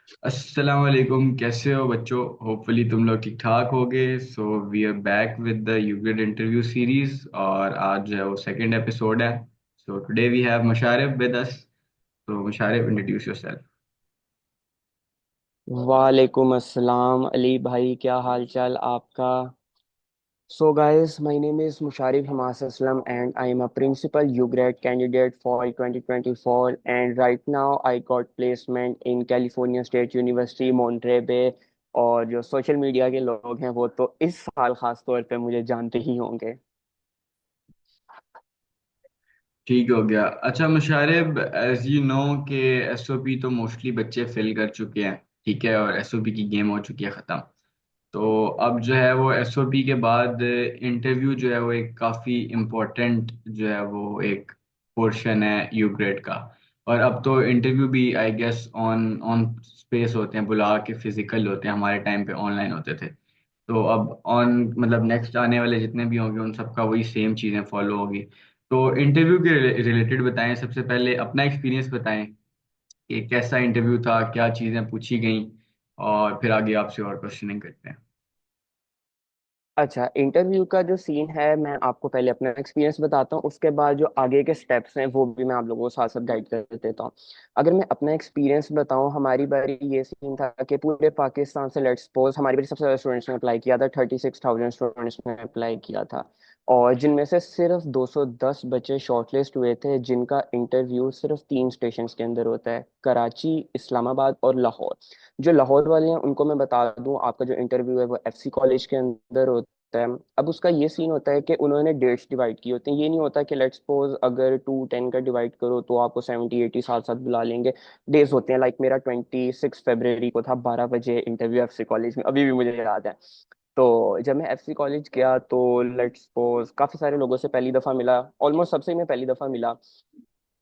अस्सलाम वालेकुम। कैसे हो बच्चों? होपफुली तुम लोग ठीक ठाक होगे। So we are back with the upGrad interview series और आज जो है वो सेकंड एपिसोड है। So today we have Musharif with us. तो मुशारिफ, इंट्रोड्यूस योरसेल्फ। वालेकुम अस्सलाम अली भाई, क्या हाल चाल आपका। So guys, my name is Musharif Hamas Aslam and I am a principal UGRAD candidate for 2024, and right now I got placement in California State University Monterey Bay। और जो social media के लोग हैं वो तो इस साल खास तौर पे मुझे जानते ही होंगे। ठीक हो गया। अच्छा मुशारिफ, एज यू नो कि एसओपी तो मोस्टली बच्चे फिल कर चुके हैं, ठीक है, और एसओपी की गेम हो चुकी है ख़त्म। तो अब जो है वो एसओपी के बाद इंटरव्यू जो है वो एक काफ़ी इम्पोर्टेंट जो है वो एक पोर्शन है यू ग्रेड का। और अब तो इंटरव्यू भी I guess on on space होते हैं, बुला के फिजिकल होते हैं। हमारे टाइम पे ऑनलाइन होते थे। तो अब ऑन मतलब नेक्स्ट आने वाले जितने भी होंगे उन सबका वही सेम चीज़ें फॉलो होगी। तो इंटरव्यू के रिलेटेड बताएं, सबसे पहले अपना एक्सपीरियंस बताएं कि कैसा इंटरव्यू था, क्या चीज़ें पूछी गई, और फिर आगे आपसे और क्वेश्चनिंग करते हैं। अच्छा, इंटरव्यू का जो सीन है मैं आपको पहले अपना एक्सपीरियंस बताता हूँ, उसके बाद जो आगे के स्टेप्स हैं वो भी मैं आप लोगों को साथ साथ गाइड कर देता हूँ। अगर मैं अपना एक्सपीरियंस बताऊँ, हमारी बारी ये सीन था कि पूरे पाकिस्तान से लेट्स सपोज हमारी बारी सबसे ज़्यादा स्टूडेंट्स ने अप्लाई किया था, 36,000 स्टूडेंट्स ने अप्लाई किया था। और जिनमें से सिर्फ 210 बच्चे शॉर्टलिस्ट हुए थे, जिनका इंटरव्यू सिर्फ तीन स्टेशन के अंदर होता है, कराची, इस्लामाबाद और लाहौर। जो लाहौर वाले हैं उनको मैं बता दूं, आपका जो इंटरव्यू है वो एफसी कॉलेज के अंदर होता है। अब उसका ये सीन होता है कि उन्होंने डेट्स डिवाइड की होती हैं। ये नहीं होता कि लेट्स सपोज अगर 2-10 का डिवाइड करो तो आपको 70-80 साथ साथ बुला लेंगे। डेज होते हैं, लाइक मेरा 26 फरवरी को था, 12 बजे इंटरव्यू एफसी कॉलेज में, अभी भी मुझे याद है। तो जब मैं एफसी कॉलेज गया तो लेट्स सपोज काफी सारे लोगों से पहली दफा मिला, ऑलमोस्ट सबसे ही मैं पहली दफा मिला।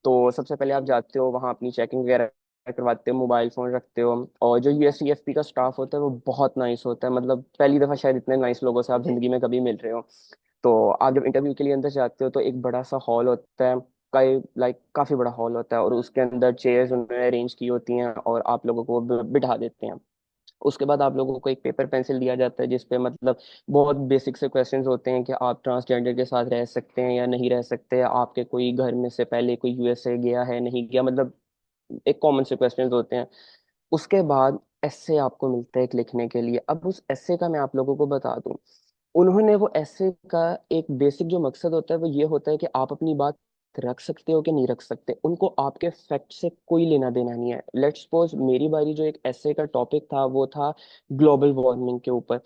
तो सबसे पहले आप जाते हो वहाँ, अपनी चेकिंग वगैरह करवाते हो, मोबाइल फोन रखते हो। और जो यूएससीएफपी का स्टाफ होता है वो बहुत नाइस होता है, मतलब पहली दफा शायद इतने नाइस लोगों से आप जिंदगी में कभी मिल रहे हो। तो आप जब इंटरव्यू के लिए अंदर जाते हो तो एक बड़ा सा हॉल होता है, कई लाइक काफी बड़ा हॉल होता है, और उसके अंदर चेयर्स उन्होंने अरेंज की होती हैं और आप लोगों को बिठा देते हैं। उसके बाद आप लोगों को एक पेपर पेंसिल दिया जाता है जिसपे मतलब बहुत बेसिक से क्वेश्चंस होते हैं कि आप ट्रांसजेंडर के साथ रह सकते हैं या नहीं रह सकते, आपके कोई घर में से पहले कोई यूएसए गया है नहीं गया, मतलब एक कॉमन से क्वेश्चंस होते हैं। उसके बाद एस्से आपको मिलता है एक लिखने के लिए। अब उस एस्से का मैं आप लोगों को बता दूं, उन्होंने वो एस्से का एक बेसिक जो मकसद होता है वो ये होता है कि आप अपनी बात रख सकते हो कि नहीं रख सकते, उनको आपके फैक्ट से कोई लेना देना नहीं है। लेट्स सपोज मेरी बारी जो एक एस्से का टॉपिक था वो था ग्लोबल वार्मिंग के ऊपर।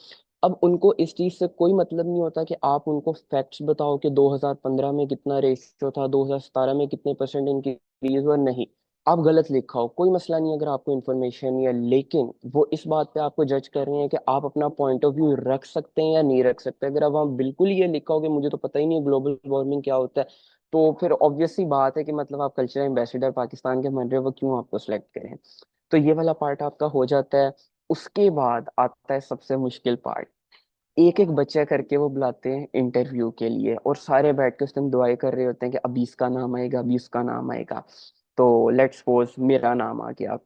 अब उनको इस चीज से कोई मतलब नहीं होता कि आप उनको फैक्ट्स बताओ कि 2015 में कितना रेशियो था, 2017 में कितने परसेंट इंक्रीज हुआ, नहीं। आप गलत लिखा हो, कोई मसला नहीं अगर आपको इन्फॉर्मेशन नहीं है, लेकिन वो इस बात पे आपको जज कर रहे हैं कि आप अपना पॉइंट ऑफ व्यू रख सकते हैं या नहीं रख सकते। अगर आप वहाँ बिल्कुल ये लिखा हो कि मुझे तो पता ही नहीं ग्लोबल वार्मिंग क्या होता है, तो फिर ऑब्वियस सी बात है कि मतलब आप कल्चरल एम्बेसडर पाकिस्तान के बन रहे हो, वो क्यों आपको सिलेक्ट करें। तो ये वाला पार्ट आपका हो जाता है। उसके बाद आता है सबसे मुश्किल पार्ट। एक एक बच्चा करके वो बुलाते हैं इंटरव्यू के लिए, और सारे बैठ के उस टाइम दुआएं कर रहे होते हैं कि अभी इसका नाम आएगा, अभी इसका नाम आएगा। तो लेट्स सपोज मेरा नाम आ गया।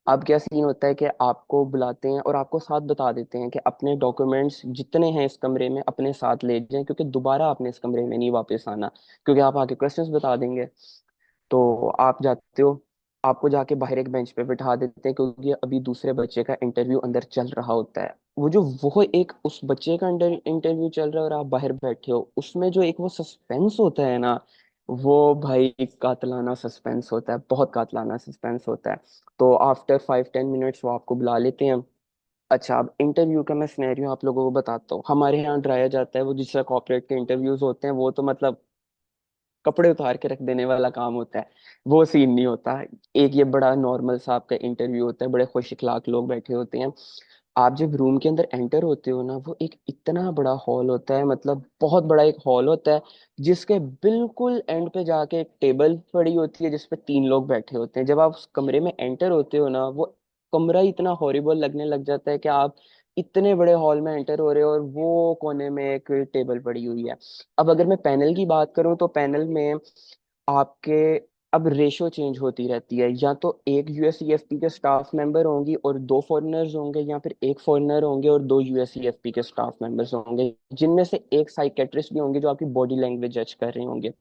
अब क्या सीन होता है कि आपको बुलाते हैं और आपको साथ बता देते हैं कि अपने डॉक्यूमेंट्स जितने हैं इस कमरे में अपने साथ ले जाएं, क्योंकि दोबारा आपने इस कमरे में नहीं वापस आना, क्योंकि आप आके क्वेश्चंस बता देंगे। तो आप जाते हो, आपको जाके बाहर एक बेंच पे बिठा देते हैं, क्योंकि अभी दूसरे बच्चे का इंटरव्यू अंदर चल रहा होता है। वो एक उस बच्चे का अंदर इंटरव्यू चल रहा है और आप बाहर बैठे हो, उसमें जो एक वो सस्पेंस होता है ना, वो भाई कातलाना सस्पेंस होता है, बहुत कातलाना सस्पेंस होता है। तो आफ्टर 5-10 मिनट्स वो आपको बुला लेते हैं। अच्छा, अब इंटरव्यू का मैं सिनेरियो आप लोगों को बताता हूँ। हमारे यहाँ डराया जाता है, वो जिस तरह कॉर्पोरेट के इंटरव्यूज होते हैं वो तो मतलब कपड़े उतार के रख देने वाला काम होता है, वो सीन नहीं होता। एक ये बड़ा नॉर्मल सा आपका इंटरव्यू होता है, बड़े खुश इखलाक लोग बैठे होते हैं। आप जब रूम के अंदर एंटर होते हो ना, वो एक इतना बड़ा हॉल होता है, मतलब बहुत बड़ा एक हॉल होता है, जिसके बिल्कुल एंड पे जाके एक टेबल पड़ी होती है जिसपे तीन लोग बैठे होते हैं। जब आप उस कमरे में एंटर होते हो ना, वो कमरा इतना हॉरिबल लगने लग जाता है कि आप इतने बड़े हॉल में एंटर हो रहे हो और वो कोने में एक टेबल पड़ी हुई है। अब अगर मैं पैनल की बात करूं तो पैनल में आपके अब रेशो चेंज होती रहती है, या तो एक यूएससीएफपी के स्टाफ मेंबर होंगी और दो फॉरेनर्स होंगे, या फिर एक फॉरेनर होंगे और दो यूएससीएफपी के स्टाफ मेंबर्स होंगे, जिनमें से एक साइकेट्रिस्ट भी होंगे जो आपकी बॉडी लैंग्वेज जज कर रहे होंगे।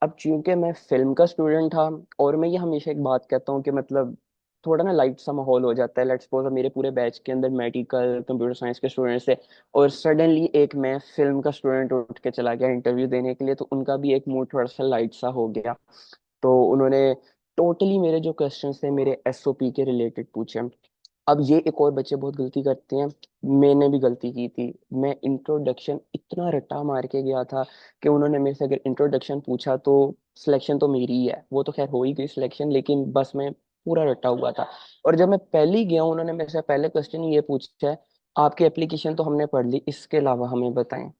अब चूंकि मैं फिल्म का स्टूडेंट था, और मैं ये हमेशा एक बात कहता हूँ कि मतलब थोड़ा ना लाइट सा माहौल हो जाता है। लेट्स सपोज मेरे पूरे बैच के अंदर मेडिकल कंप्यूटर साइंस के स्टूडेंट्स थे, और सडनली एक मैं फिल्म का स्टूडेंट उठ के चला गया इंटरव्यू देने के लिए, तो उनका भी एक मूड थोड़ा सा लाइट सा हो गया। तो उन्होंने टोटली मेरे जो क्वेश्चंस थे मेरे एसओपी के रिलेटेड पूछे। अब ये एक और बच्चे बहुत गलती करते हैं, मैंने भी गलती की थी। मैं इंट्रोडक्शन इतना रट्टा मार के गया था कि उन्होंने मेरे से अगर इंट्रोडक्शन पूछा तो सिलेक्शन तो मेरी ही है, वो तो खैर हो ही गई सिलेक्शन, लेकिन बस मैं पूरा रट्टा हुआ था। और जब मैं पहले ही गया हूं, उन्होंने मेरे से पहले क्वेश्चन ये पूछा है, आपकी एप्लीकेशन तो हमने पढ़ ली, इसके अलावा हमें बताएं।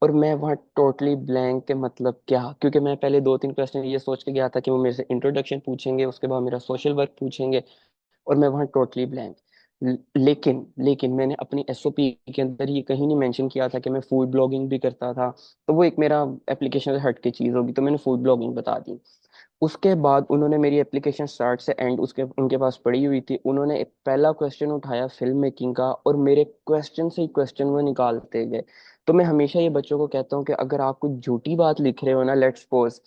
और मैं वहाँ टोटली ब्लैंक के मतलब क्या, क्योंकि मैं पहले दो तीन क्वेश्चन ये सोच के गया था कि वो मेरे से इंट्रोडक्शन पूछेंगे, उसके बाद मेरा सोशल वर्क पूछेंगे, और मैं वहाँ टोटली ब्लैंक। लेकिन मैंने अपनी एसओपी के अंदर ये कहीं नहीं मेंशन किया था कि मैं फूड ब्लॉगिंग भी करता था, तो वो एक मेरा एप्लीकेशन से हट के चीज़ होगी, तो मैंने फूड ब्लॉगिंग बता दी। उसके बाद उन्होंने मेरी एप्लीकेशन स्टार्ट से एंड उसके उनके पास पड़ी हुई थी, उन्होंने एक पहला क्वेश्चन उठाया फिल्म मेकिंग का, और मेरे क्वेश्चन से ही क्वेश्चन वो निकालते गए। तो मैं हमेशा ये बच्चों को कहता हूँ कि अगर आप कुछ झूठी बात लिख रहे हो ना, लेट्स सपोज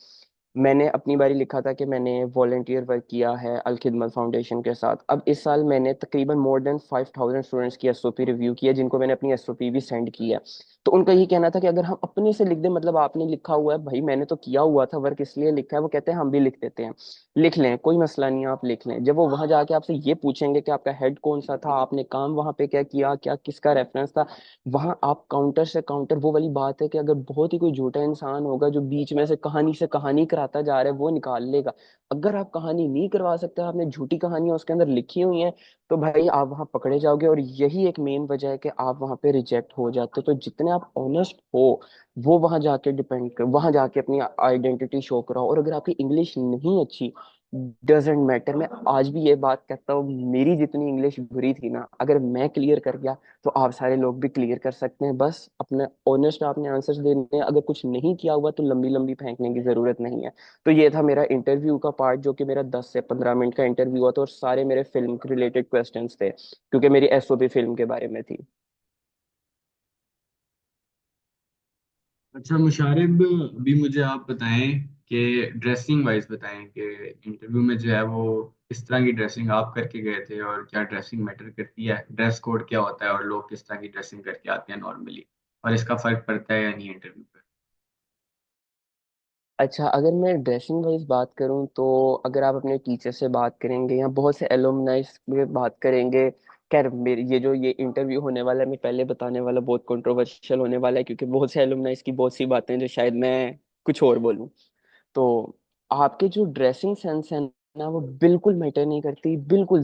मैंने अपनी बारी लिखा था कि मैंने वॉलेंटियर वर्क किया है अल खिदमत फाउंडेशन के साथ। अब इस साल मैंने तकरीबन मोर देन 5000 स्टूडेंट्स की एसओपी रिव्यू की है, जिनको मैंने अपनी एसओपी भी सेंड की है। तो उनका ये कहना था कि अगर हम अपने से लिख दें, मतलब आपने लिखा हुआ है भाई, मैंने तो किया हुआ था वर्क इसलिए लिखा है, वो कहते हैं हम भी लिख देते हैं। लिख लें, कोई मसला नहीं है, आप लिख लें। जब वो वहां जाके आपसे ये पूछेंगे कि आपका हेड कौन सा था, आपने काम वहां पे क्या किया, क्या किसका रेफरेंस था, वहां आप काउंटर से काउंटर, वो वाली बात है कि अगर बहुत ही कोई झूठा इंसान होगा जो बीच में से कहानी कराता जा रहा है, वो निकाल लेगा। अगर आप कहानी नहीं करवा सकते, आपने झूठी कहानियां उसके अंदर लिखी हुई हैं, तो भाई आप वहां पकड़े जाओगे, और यही एक मेन वजह है कि आप वहां पे रिजेक्ट हो जाते हो। तो जितने आप ऑनेस्ट हो, वो वहां जाके डिपेंड कर, वहां जाके अपनी आइडेंटिटी शो कराओ। और अगर आपकी इंग्लिश नहीं अच्छी, डजेंट मैटर, मैं आज भी ये बात कहता हूँ, मेरी जितनी इंग्लिश बुरी थी ना, अगर मैं क्लियर कर गया तो आप सारे लोग भी क्लियर कर सकते हैं। बस अपने ऑनेस्ट आपने आंसर्स देने हैं, अगर कुछ नहीं किया हुआ तो लंबी लंबी फेंकने की जरूरत नहीं है। तो ये था मेरा इंटरव्यू का पार्ट, जो कि मेरा 10 से 15 मिनट का इंटरव्यू हुआ था, और सारे मेरे फिल्म रिलेटेड क्वेश्चंस थे, क्योंकि मेरी एसओपी फिल्म के बारे में थी। अच्छा मुशारिब, अभी मुझे आप बताएं कि ड्रेसिंग वाइज बताएं कि इंटरव्यू में जो है वो किस तरह की ड्रेसिंग आप करके गए थे, और क्या ड्रेसिंग मैटर करती है, ड्रेस कोड क्या होता है, और लोग किस तरह की ड्रेसिंग करके आते हैं नॉर्मली, और इसका फर्क पड़ता है या नहीं इंटरव्यू पे। अच्छा, अगर मैं ड्रेसिंग वाइज बात करूं, तो अगर आप अपने टीचर से बात करेंगे या बहुत से एलुमनाइज में बात करेंगे, खैर मेरे ये जो ये इंटरव्यू होने वाला है, मैं पहले बताने वाला, बहुत कंट्रोवर्शियल होने वाला है, क्योंकि बहुत से एलुमनाइज की बहुत सी बातें हैं जो शायद मैं कुछ और बोलूं। तो आपके जो ड्रेसिंग सेंस है ना, वो बिल्कुल मैटर नहीं करती, बिल्कुल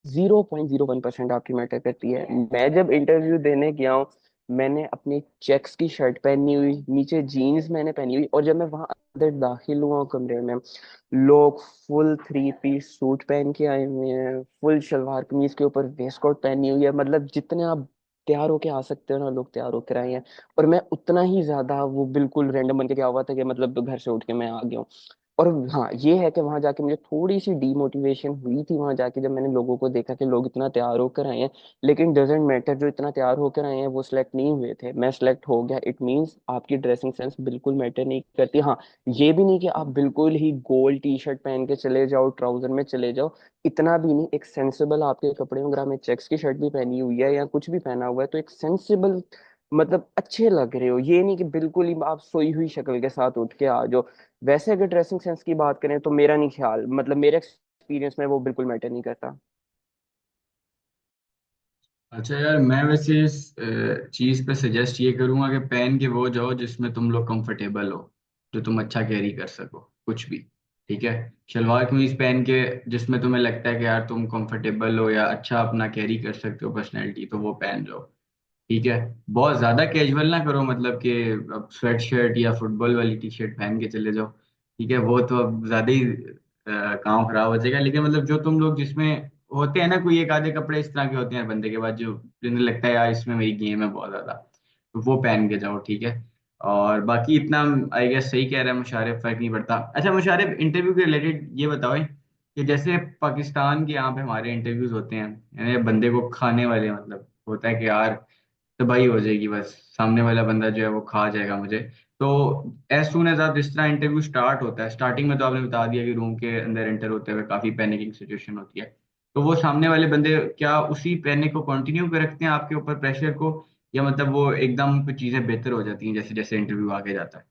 0.01% आपकी मैटर करती है। मैं जब इंटरव्यू देने गया हूँ, मैंने अपनी चेक्स की शर्ट पहनी हुई, नीचे जीन्स मैंने पहनी हुई, और जब मैं वहां अंदर दाखिल हुआ कमरे में, लोग फुल थ्री पीस सूट पहन के आए हुए हैं, फुल शलवार कमीज के ऊपर वेस्ट कोट पहनी हुई है, मतलब जितने आप तैयार होके आ सकते हो ना, लोग तैयार होकर आए हैं। और मैं उतना ही ज्यादा, वो बिल्कुल रैंडम बन के क्या हुआ था कि मतलब घर से उठ के मैं आ गया हूँ। और हाँ, ये है कि वहां जाके मुझे थोड़ी सी डीमोटिवेशन हुई थी, वहां जाके जब मैंने लोगों को देखा कि लोग इतना तैयार होकर आए हैं, लेकिन डजेंट मैटर, जो इतना तैयार होकर आए हैं वो सिलेक्ट नहीं हुए थे, मैं सिलेक्ट हो गया। इट मीन्स आपकी ड्रेसिंग सेंस बिल्कुल मैटर नहीं करती। हाँ, ये भी नहीं कि आप बिल्कुल ही गोल टी शर्ट पहन के चले जाओ, ट्राउजर में चले जाओ, इतना भी नहीं। एक सेंसिबल आपके कपड़े, अगर आपने चेक्स की शर्ट भी पहनी हुई है या कुछ भी पहना हुआ है, तो एक सेंसिबल, मतलब अच्छे लग रहे हो, ये नहीं कि बिल्कुल ही आप सोई हुई शक्ल के साथ उठ के आ जाओ। वैसे अगर ड्रेसिंग सेंस की बात करें, तो मेरा नहीं ख्याल, मतलब मेरे एक्सपीरियंस में वो बिल्कुल मैटर नहीं करता। अच्छा यार, मैं वैसे इस चीज़ पे सजेस्ट ये करूंगा कि पहन के वो जाओ जिसमें तुम लोग कंफर्टेबल हो, जो तुम अच्छा कैरी कर सको कुछ भी। ठीक है, शलवार कमीज पहन के जिसमें तुम्हें लगता है कि यार तुम कंफर्टेबल हो या अच्छा अपना कैरी कर सकते हो पर्सनैलिटी, तो वो पहन जाओ। ठीक है, बहुत ज्यादा कैजुअल ना करो, मतलब कि अब स्वेट शर्ट या फुटबॉल वाली टी शर्ट पहन के चले जाओ। ठीक है, वो तो अब ज्यादा ही काम खराब हो जाएगा। लेकिन मतलब जो तुम लोग जिसमें होते हैं ना, कोई एक आधे कपड़े इस तरह के होते हैं बंदे के पास जो जिन्हें लगता है यार इसमें मेरी गेम है बहुत ज्यादा, तो वो पहन के जाओ। ठीक है, और बाकी इतना आई गेस सही कह रहा है मुशारिफ, फर्क नहीं पड़ता। अच्छा मुशारिफ, इंटरव्यू के रिलेटेड ये बताओ कि जैसे पाकिस्तान के यहाँ पे हमारे इंटरव्यूज होते हैं, यानी बंदे को खाने वाले, मतलब होता है कि यार तबाही हो जाएगी, बस सामने वाला बंदा जो है वो खा जाएगा मुझे। तो एज सुन एज आप, जिस तरह इंटरव्यू स्टार्ट होता है, स्टार्टिंग में तो आपने बता दिया कि रूम के अंदर एंटर होते हुए काफी पैनिकिंग सिचुएशन होती है, तो वो सामने वाले बंदे क्या उसी पैनिक को कंटिन्यू कर रखते हैं आपके ऊपर, प्रेशर को, या मतलब वो एकदम कुछ चीजें बेहतर हो जाती हैं जैसे जैसे इंटरव्यू आगे जाता है?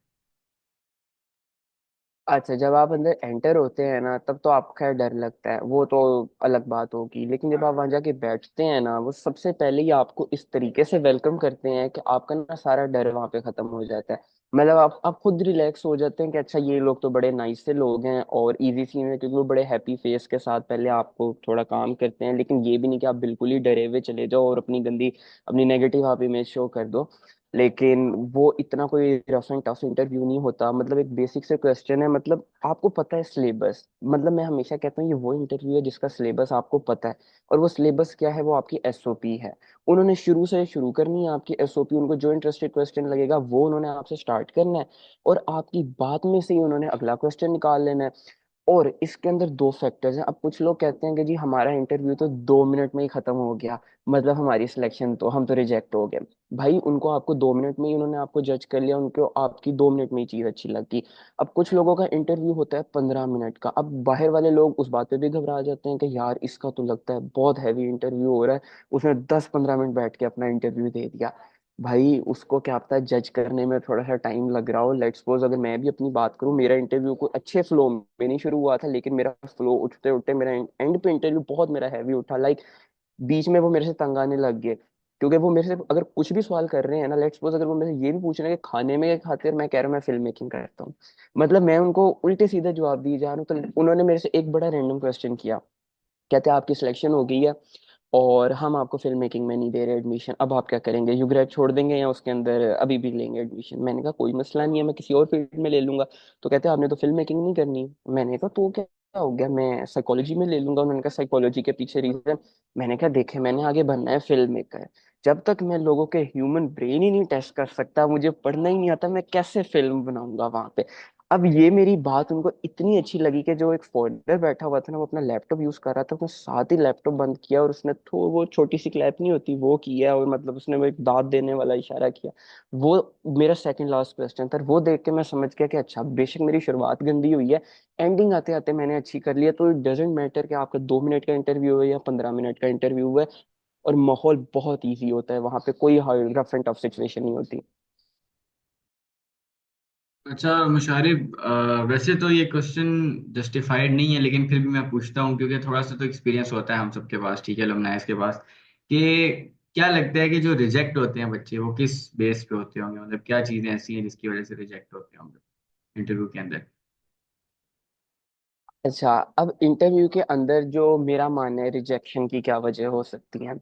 अच्छा, जब आप अंदर एंटर होते हैं ना तब तो आपको खैर डर लगता है, वो तो अलग बात होगी। लेकिन जब आप वहां जाके बैठते हैं ना, वो सबसे पहले ही आपको इस तरीके से वेलकम करते हैं कि आपका ना सारा डर वहां पे खत्म हो जाता है। मतलब आप खुद रिलैक्स हो जाते हैं कि अच्छा ये लोग तो बड़े नाइस से लोग हैं और इजी सीन है, क्योंकि वो बड़े हैप्पी फेस के साथ पहले आपको थोड़ा काम करते हैं। लेकिन ये भी नहीं कि आप बिल्कुल ही डरे हुए चले जाओ और अपनी नेगेटिव आप इमेज शो कर दो। लेकिन वो इतना कोई रफ एंड टफ इंटरव्यू नहीं होता। मतलब एक बेसिक से क्वेश्चन है, मतलब आपको पता है सिलेबस। मतलब मैं हमेशा कहता हूँ ये वो इंटरव्यू है जिसका सिलेबस आपको पता है। और वो सिलेबस क्या है, वो आपकी एसओपी है। उन्होंने शुरू से शुरू करनी है आपकी एसओपी। उनको जो इंटरेस्टेड क्वेश्चन लगेगा वो उन्होंने आपसे स्टार्ट करना है, और आपकी बात में से ही उन्होंने अगला क्वेश्चन निकाल लेना है। और इसके अंदर दो फैक्टर्स हैं। अब कुछ लोग कहते हैं कि जी हमारा इंटरव्यू तो 2 मिनट में ही खत्म हो गया, मतलब हमारी सिलेक्शन तो, हम तो रिजेक्ट हो गए। भाई उनको आपको 2 मिनट में ही उन्होंने आपको जज कर लिया, उनको आपकी 2 मिनट में ही चीज अच्छी लगी। अब कुछ लोगों का इंटरव्यू होता है 15 मिनट का। अब बाहर वाले लोग उस बात पे भी घबरा जाते हैं कि यार इसका तो लगता है बहुत हैवी इंटरव्यू हो रहा है, उसने 10-15 मिनट बैठ के अपना इंटरव्यू दे दिया। भाई उसको क्या पता जज करने में थोड़ा सा टाइम लग रहा हो। लेट्स सपोज अगर मैं भी अपनी बात करूं, मेरा इंटरव्यू कोई अच्छे फ्लो में नहीं शुरू हुआ था, लेकिन मेरा फ्लो उठते उठते मेरा एंड पे इंटरव्यू बहुत मेरा हैवी उठा। लाइक बीच में वो मेरे से तंग आने लग गए, क्योंकि वो मेरे से अगर कुछ भी सवाल कर रहे हैं ना, लेट्स सपोज अगर वो मेरे से ये भी पूछ रहे हैं कि खाने में क्या खाते हैं, और मैं कह रहा हूँ मैं फिल्म मेकिंग करता हूँ, मतलब मैं उनको उल्टे सीधे जवाब दिए जा रहा हूँ। तो उन्होंने मेरे से एक बड़ा रैंडम क्वेश्चन किया, कहते हैं आपकी सिलेक्शन हो गई है और हम आपको फिल्म मेकिंग में नहीं दे रहे एडमिशन, अब आप क्या करेंगे, यू ग्रेड छोड़ देंगे या उसके अंदर अभी भी लेंगे एडमिशन? मैंने कहा कोई मसला नहीं है, मैं किसी और फील्ड में ले लूंगा। तो कहते हैं आपने तो फिल्म मेकिंग नहीं करनी। मैंने कहा तो क्या हो गया, मैं साइकोलॉजी में ले लूंगा। उन्होंने कहा साइकोलॉजी के पीछे रीजन? मैंने कहा देखे मैंने आगे बनना है फिल्म मेकर, जब तक मैं लोगों के ह्यूमन ब्रेन ही नहीं टेस्ट कर सकता, मुझे पढ़ना ही नहीं आता, मैं कैसे फिल्म बनाऊंगा वहां पे। अब ये मेरी बात उनको इतनी अच्छी लगी कि जो एक फॉरनर बैठा हुआ था ना, वो अपना लैपटॉप यूज कर रहा था, उसने साथ ही लैपटॉप बंद किया और उसने तो वो छोटी सी क्लैप नहीं होती वो किया, और मतलब उसने वो एक दांत देने वाला इशारा किया। वो मेरा सेकंड लास्ट क्वेश्चन था। वो देख के मैं समझ गया कि अच्छा बेशक मेरी शुरुआत गंदी हुई है, एंडिंग आते आते मैंने अच्छी कर लिया। तो इट डजेंट मैटर कि आपका 2 मिनट का इंटरव्यू है या 15 मिनट का इंटरव्यू है। और माहौल बहुत ईजी होता है वहां पे, कोई रफ एंड टफ सिचुएशन नहीं होती। अच्छा मुशारिब, वैसे तो ये क्वेश्चन जस्टिफाइड नहीं है, लेकिन फिर भी मैं पूछता हूँ क्योंकि थोड़ा सा तो एक्सपीरियंस होता है हम सबके पास, ठीक है, अलमनाइस के पास, कि क्या लगता है कि जो रिजेक्ट होते हैं बच्चे वो किस बेस पे होते होंगे, मतलब क्या चीजें ऐसी हैं जिसकी वजह से रिजेक्ट होते होंगे इंटरव्यू के अंदर? अच्छा, अब इंटरव्यू के अंदर जो मेरा मानना है रिजेक्शन की क्या वजह हो सकती है,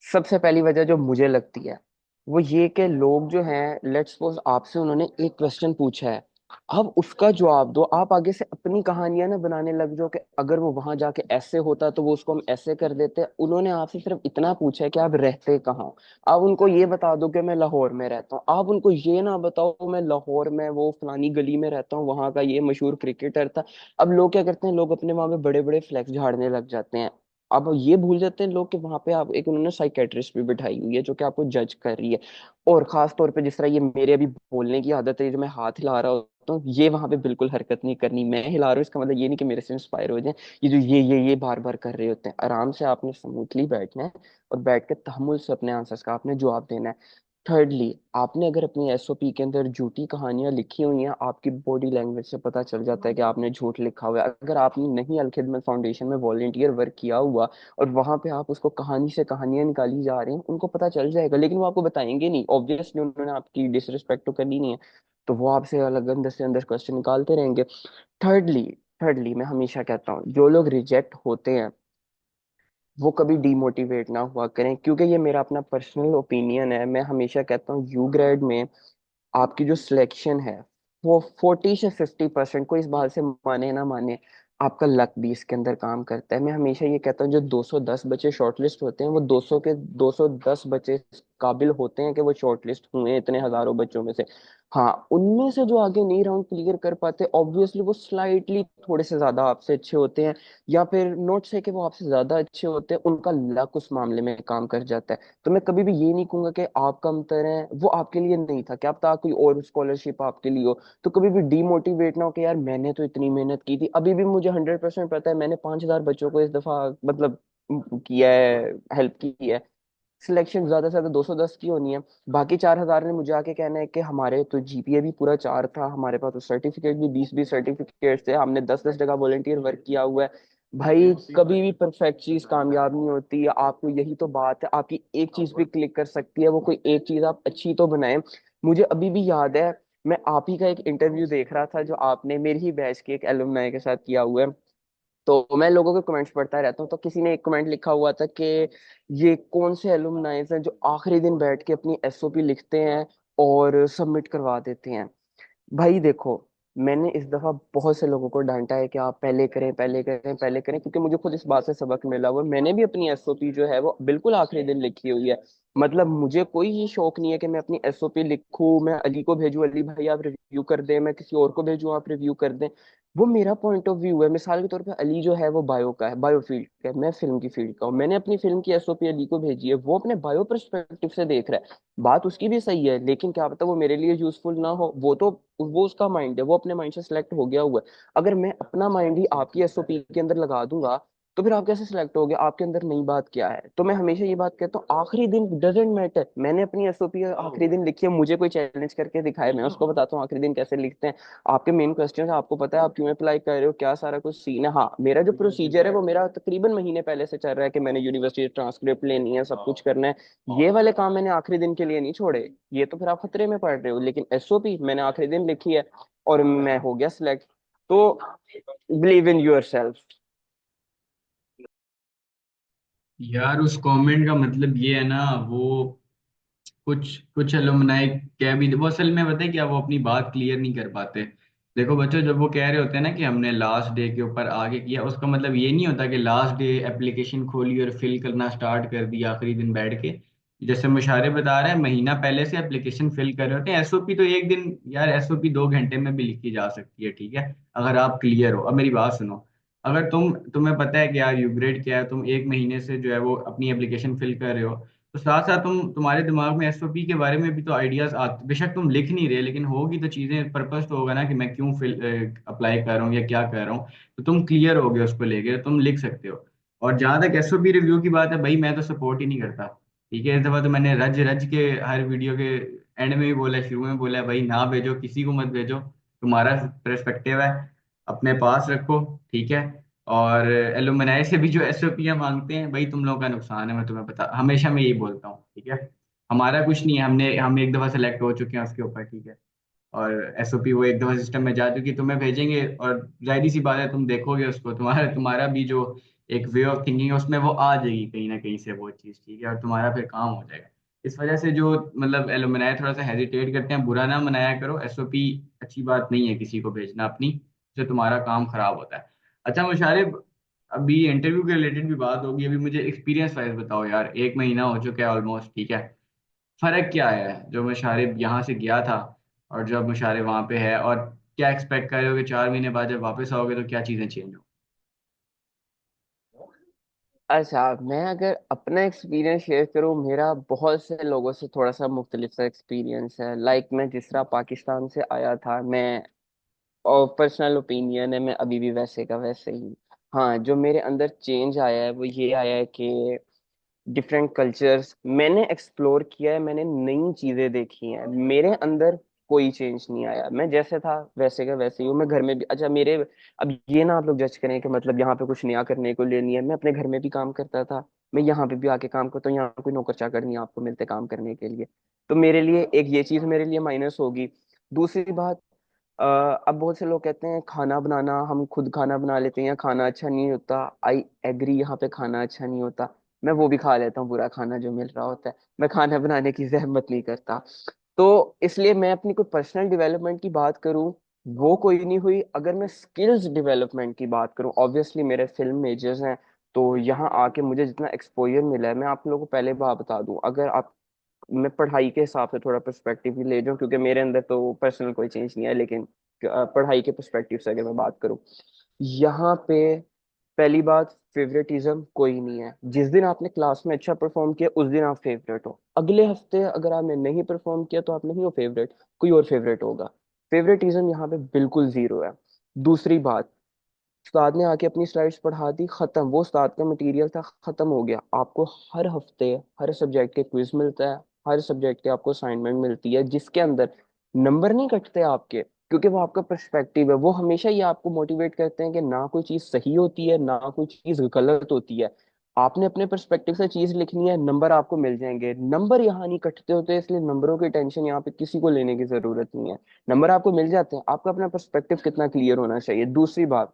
सबसे पहली वजह जो मुझे लगती है वो ये कि लोग जो हैं, लेट्स सपोज आपसे उन्होंने एक क्वेश्चन पूछा है, अब उसका जवाब दो, आप आगे से अपनी कहानियां ना बनाने लग जाओ कि अगर वो वहां जाके ऐसे होता तो वो उसको हम ऐसे कर देते। उन्होंने आपसे सिर्फ इतना पूछा है कि आप रहते कहाँ हो। आप उनको ये बता दो कि मैं लाहौर में रहता हूँ, आप उनको ये ना बताओ मैं लाहौर में वो फलानी गली में रहता हूँ, वहां का ये मशहूर क्रिकेटर था। अब लोग क्या करते हैं, लोग अपने वहां पे बड़े बड़े फ्लैक्स झाड़ने लग जाते हैं। अब ये भूल जाते हैं लोग कि वहां पे आप एक, उन्होंने साइकेट्रिस्ट भी बिठाई हुई है जो कि आपको जज कर रही है। और खास तौर पे जिस तरह ये मेरे अभी बोलने की आदत है, जो मैं हाथ हिला रहा होता हूँ, ये वहां पे बिल्कुल हरकत नहीं करनी। मैं हिला रहा हूँ इसका मतलब ये नहीं कि मेरे से इंस्पायर हो जाए। ये जो ये बार बार कर रहे होते हैं, आराम से आपने स्मूथली बैठना है और बैठ के तहमुल से अपने आंसर्स का आपने जवाब देना है। थर्डली, आपने अगर अपनी एसओपी के अंदर झूठी कहानियां लिखी हुई हैं, आपकी बॉडी लैंग्वेज से पता चल जाता है कि आपने झूठ लिखा हुआ है। अगर आपने नहीं अल खिदमत फाउंडेशन में वॉलेंटियर वर्क किया हुआ और वहां पे आप उसको कहानी से कहानियां निकाली जा रहे हैं, उनको पता चल जाएगा, लेकिन वो आपको बताएंगे नहीं। ऑब्वियसली उन्होंने आपकी डिसरिस्पेक्ट तो करनी नहीं है, तो वो आपसे अलग अंदर से अंदर क्वेश्चन निकालते रहेंगे। थर्डली थर्डली मैं हमेशा कहता हूँ जो लोग रिजेक्ट होते हैं वो कभी डीमोटिवेट ना हुआ करें, क्योंकि ये मेरा अपना पर्सनल ओपिनियन है। मैं हमेशा कहता हूँ यू ग्रेड में आपकी जो सिलेक्शन है वो 40 से 50%, को इस बात से माने ना माने, आपका लक भी इसके अंदर काम करता है। मैं हमेशा ये कहता हूँ जो 210 बच्चे शॉर्टलिस्ट होते हैं वो 200 के 210 बच्चे काबिल होते हैं कि वो शॉर्टलिस्ट हुए हैं इतने हजारों बच्चों में से। हाँ, उनमें से जो आगे नहीं राउंड क्लियर कर पाते ऑब्वियसली वो स्लाइटली थोड़े से ज्यादा आपसे अच्छे होते हैं, या फिर नोट से कि वो आपसे ज्यादा अच्छे होते हैं, उनका लक उस मामले में काम कर जाता है। तो मैं कभी भी ये नहीं कहूंगा कि आप कमतर हैं, वो आपके लिए नहीं था, क्या पता कोई और स्कॉलरशिप आपके लिए हो। तो कभी भी डीमोटिवेट ना हो कि यार मैंने तो इतनी मेहनत की थी। अभी भी मुझे 100% पता है मैंने 5,000 बच्चों को इस दफा मतलब किया है, हेल्प की है। सिलेक्शन ज्यादा से ज्यादा 210 की होनी है। बाकी 4,000 ने मुझे आके कहना है कि हमारे तो जीपीए भी पूरा 4 था, हमारे पास तो सर्टिफिकेट भी 20-20 सर्टिफिकेट थे, हमने 10-10 जगह वॉलेंटियर वर्क किया हुआ है। भाई कभी भी परफेक्ट चीज कामयाब नहीं होती है। आपको यही तो बात है, आपकी एक चीज भी क्लिक कर सकती है, वो कोई एक चीज आप अच्छी तो बनाए। मुझे अभी भी याद है, मैं आप ही का एक इंटरव्यू देख रहा था जो आपने मेरी ही बैच के एक एलुमनाई के साथ किया हुआ है। तो मैं लोगों के कमेंट्स पढ़ता रहता हूँ, तो किसी ने एक कमेंट लिखा हुआ था कि ये कौन से एलुमनाइज हैं जो आखिरी दिन बैठ के अपनी एसओपी लिखते हैं और सबमिट करवा देते हैं। भाई देखो, मैंने इस दफा बहुत से लोगों को डांटा है कि आप पहले करें पहले करें पहले करें, क्योंकि मुझे खुद इस बात से सबक मिला हुआ है। मैंने भी अपनी एसओपी जो है वो बिल्कुल आखिरी दिन लिखी हुई है। मतलब मुझे कोई ये शौक नहीं है कि मैं अपनी एसओपी लिखूं, मैं अली को भेजूं, अली भाई आप रिव्यू कर दें, मैं किसी और को भेजूं आप रिव्यू कर दें। वो मेरा पॉइंट ऑफ व्यू है। मिसाल के तौर पे अली जो है वो बायो का है, बायो फील्ड का है, मैं फिल्म की फील्ड का हूँ। मैंने अपनी फिल्म की एसओपी अली को भेजी है, वो अपने बायो पर्सपेक्टिव से देख रहा है। बात उसकी भी सही है, लेकिन क्या पता वो मेरे लिए यूजफुल ना हो। वो उसका माइंड है, वो अपने माइंड से सिलेक्ट हो गया हुआ है। अगर मैं अपना माइंड ही आपकी एसओपी के अंदर लगा दूंगा तो फिर आप कैसे सिलेक्ट हो गए, आपके अंदर नई बात क्या है। तो मैं हमेशा ये बात कहता हूँ, आखिरी दिन डजेंट मैटर। मैंने अपनी एसओपी आखिरी दिन लिखी है, मुझे कोई चैलेंज करके दिखाए, मैं उसको बताता हूँ आखिरी दिन कैसे लिखते हैं। आपके मेन क्वेश्चन है, आपको पता है आप क्यों अप्लाई कर रहे हो, क्या सारा कुछ सीन है। हाँ, मेरा जो प्रोसीजर है वो मेरा तकरीबन महीने पहले से चल रहा है कि मैंने यूनिवर्सिटी ट्रांसक्रिप्ट लेनी है, सब कुछ करना है। ये वाले काम मैंने आखिरी दिन के लिए नहीं छोड़े। ये तो फिर आप खतरे में पड़ रहे हो, लेकिन एसओपी मैंने आखिरी दिन लिखी है और मैं हो गया सिलेक्ट। तो बिलीव इन योर सेल्फ। यार उस कमेंट का मतलब ये है ना, वो कुछ कुछ एलुमनाई कह भी, वो असल में पता है क्या, वो अपनी बात क्लियर नहीं कर पाते। देखो बच्चों, जब वो कह रहे होते हैं ना कि हमने लास्ट डे के ऊपर आगे किया, उसका मतलब ये नहीं होता कि लास्ट डे एप्लीकेशन खोली और फिल करना स्टार्ट कर दिया आखिरी दिन बैठ के। जैसे मुशारे बता रहे हैं, महीना पहले से एप्लीकेशन फिल कर रहे होते हैं। एसओपी तो एक दिन, यार एसओपी 2 घंटे में भी लिखी जा सकती है, ठीक है, अगर आप क्लियर हो। अब मेरी बात सुनो, अगर तुम्हें पता है कि यार यू ग्रेड क्या है, तुम एक महीने से जो है वो अपनी एप्लीकेशन फिल कर रहे हो, तो साथ साथ तुम्हारे दिमाग में एसओपी के बारे में भी तो आइडियाज आते, बेशक तुम लिख नहीं रहे लेकिन होगी तो चीजें, पर्पस तो होगा ना कि मैं क्यों फिल अप्लाई कर रहा हूँ या क्या कर रहा हूँ। तो तुम क्लियर हो गए उसको लेके, तो तुम लिख सकते हो। और जहां तक एसओपी रिव्यू की बात है, भाई मैं तो सपोर्ट ही नहीं करता। ठीक है, इस दफा तो मैंने रज रज के हर वीडियो के एंड में भी बोला, शुरू में बोला, भाई ना भेजो, किसी को मत भेजो, तुम्हारा पर्सपेक्टिव है, अपने पास रखो, ठीक है। और एलुमनाई से भी जो एसओपियां मांगते हैं, भाई तुम लोगों का नुकसान है, मैं तुम्हें बता, हमेशा मैं यही बोलता हूँ, ठीक है। हमारा कुछ नहीं है, हम एक दफा सेलेक्ट हो चुके हैं उसके ऊपर, ठीक है। और एसओपी वो एक दफा सिस्टम में जा चुकी, तुम्हें भेजेंगे और जाहिर सी बात है तुम देखोगे उसको, तुम्हारा तुम्हारा भी जो एक वे ऑफ थिंकिंग है उसमें वो आ जाएगी कहीं ना कहीं से वो चीज़, ठीक है, और तुम्हारा फिर काम हो जाएगा। इस वजह से जो मतलब एलुमनाई थोड़ा सा हेजिटेट करते हैं, बुरा ना मनाया करो। एसओपी अच्छी बात नहीं है किसी को भेजना अपनी, जो तुम्हारा काम खराब होता है। अच्छा मुशारिब, अभी इंटरव्यू के रिलेटेड भी बात होगी, अभी मुझे एक्सपीरियंस वाइज बताओ यार, एक महीना हो चुका है ऑलमोस्ट, ठीक है। फर्क क्या है जो मुशारिब यहाँ से गया था और जो अब मुशारिब वहाँ पे है, और क्या एक्सपेक्ट कर रहे हो कि 4 महीने बाद जब वापस आओगे तो क्या चीज़ें चेंज हो। अच्छा, मैं अगर अपना एक्सपीरियंस शेयर करूँ, मेरा बहुत से लोगों से थोड़ा सा मुख्तलिफ सा एक्सपीरियंस है। लाइक मैं जिस तरह पाकिस्तान से आया था, मैं और पर्सनल ओपिनियन है, मैं अभी भी वैसे का वैसे ही। हाँ, जो मेरे अंदर चेंज आया है वो ये आया है कि डिफरेंट कल्चर्स मैंने एक्सप्लोर किया है, मैंने नई चीजें देखी हैं। मेरे अंदर कोई चेंज नहीं आया, मैं जैसे था वैसे का वैसे ही हूँ। मैं घर में भी, अच्छा मेरे, अब ये ना आप लोग जज करें कि मतलब यहाँ पे कुछ नया करने को लिए नहीं है। मैं अपने घर में भी काम करता था, मैं यहाँ पे भी आके काम करता हूँ। यहाँ कोई नौकर चाकर नहीं आपको मिलते काम करने के लिए। तो मेरे लिए एक ये चीज मेरे लिए माइनस होगी। दूसरी बात, अब बहुत से लोग कहते हैं खाना बनाना, हम खुद खाना बना लेते हैं, खाना अच्छा नहीं होता। आई एग्री, यहाँ पे खाना अच्छा नहीं होता। मैं वो भी खा लेता हूँ बुरा खाना जो मिल रहा होता है। मैं खाना बनाने की जहमत नहीं करता। तो इसलिए मैं अपनी कोई पर्सनल डेवलपमेंट की बात करूँ वो कोई नहीं हुई। अगर मैं स्किल्स डेवलपमेंट की बात करूं, ऑब्वियसली मेरे फिल्म मेजर्स हैं, तो यहाँ आके मुझे जितना एक्सपोजर मिला है, मैं आप लोगों को पहले बात बता दूं, अगर आप, मैं पढ़ाई के हिसाब से थोड़ा पर्सपेक्टिव भी ले जाऊं, क्योंकि मेरे अंदर तो पर्सनल कोई चेंज नहीं है, लेकिन पढ़ाई के पर्सपेक्टिव से अगर मैं बात करूं, यहाँ पे पहली बात, फेवरेटिज्म कोई नहीं है। जिस दिन आपने क्लास में अच्छा परफॉर्म किया उस दिन आप फेवरेट हो। अगले हफ्ते अगर आपने नहीं परफॉर्म किया तो आप नहीं हो फेवरेट, कोई और फेवरेट होगा। फेवरेटिज्म यहाँ पे बिल्कुल जीरो है। दूसरी बात, उस्ताद ने आके अपनी स्लाइड्स पढ़ा दी, खत्म, वो उस्ताद का मटेरियल था, खत्म हो गया। आपको हर हफ्ते हर सब्जेक्ट के क्विज मिलता है, हर सब्जेक्ट के आपको असाइनमेंट मिलती है, जिसके अंदर नंबर नहीं कटते आपके, क्योंकि वो आपका पर्सपेक्टिव है। वो हमेशा ये आपको मोटिवेट करते हैं कि ना कोई चीज सही होती है ना कोई चीज गलत होती है। आपने अपने पर्सपेक्टिव से चीज लिखनी है, नंबर आपको मिल जाएंगे। नंबर यहाँ नहीं कटते होते, इसलिए नंबरों की टेंशन यहाँ पे किसी को लेने की जरूरत नहीं है। नंबर आपको मिल जाते हैं, आपका अपना पर्सपेक्टिव कितना क्लियर होना चाहिए। दूसरी बात,